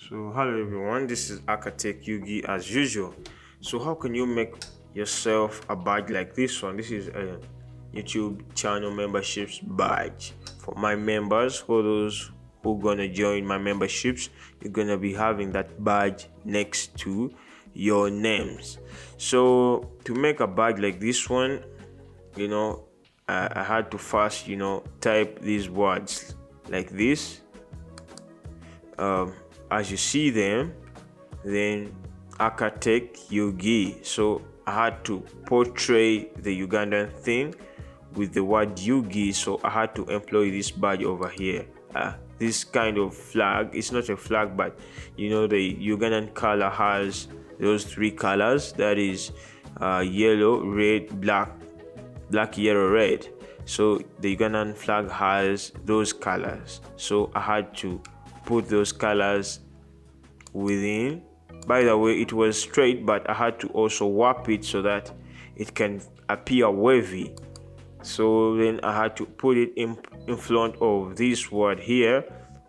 So hello everyone, this is Architect Yugi as usual. So how can you make yourself a badge like this one? This is a YouTube channel memberships badge for my members. For those who gonna join my memberships, you're gonna be having that badge next to your names. So to make a badge like this one, I had to first type these words like this. As you see them, then Architect Yugi. So I had to portray the Ugandan thing with the word Yugi, so I had to employ this badge over here. This kind of flag, it's not a flag, but the Ugandan color has those three colors, that is yellow, red, black, yellow, red. So the Ugandan flag has those colors, so I had to put those colors within. By the way, it was straight, but I had to also warp it so that it can appear wavy. So then I had to put it in front of this word here,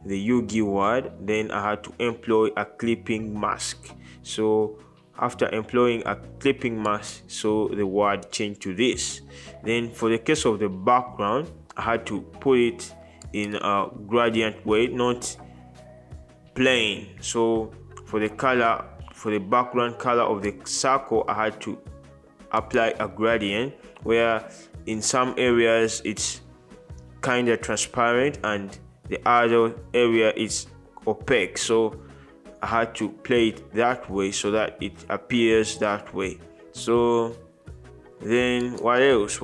the Yugi word. Then I had to employ a clipping mask. So after employing a clipping mask, so the word changed to this. Then for the case of the background, I had to put it in a gradient way, not plain. So for the color, for the background color of the circle, I had to apply a gradient where in some areas it's kind of transparent and the other area is opaque. So I had to play it that way so that it appears that way. So then what else?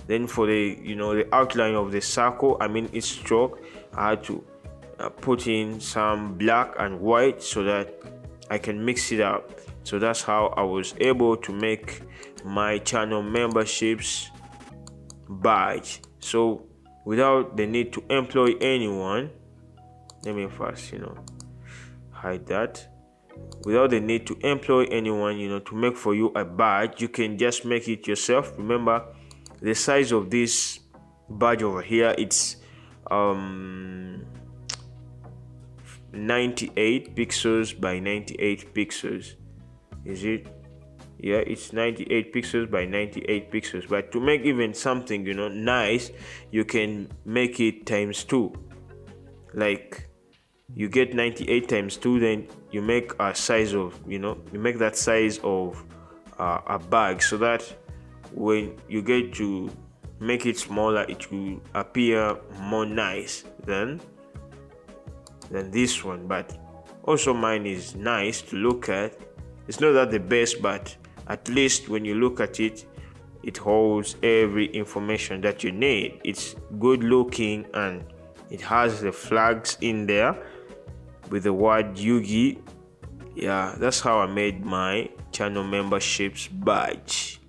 Then for the the outline of the circle, its stroke, I had to put in some black and white so that I can mix it up. So that's how I was able to make my channel memberships badge. So without the need to employ anyone, let me first hide that. Without the need to employ anyone to make for you a badge, you can just make it yourself. Remember, the size of this badge over here, it's 98 pixels by 98 pixels. Is it? Yeah, it's 98 pixels by 98 pixels. But to make even something nice, you can make it times 2. Like you get 98 times 2, then you make a size of you make that size of a bag, so that when you get to make it smaller, it will appear more nice than this one. But also mine is nice to look at. It's not that the best, but at least when you look at it, it holds every information that you need. It's good looking and it has the flags in there with the word Yugi. Yeah, that's how I made my channel memberships badge.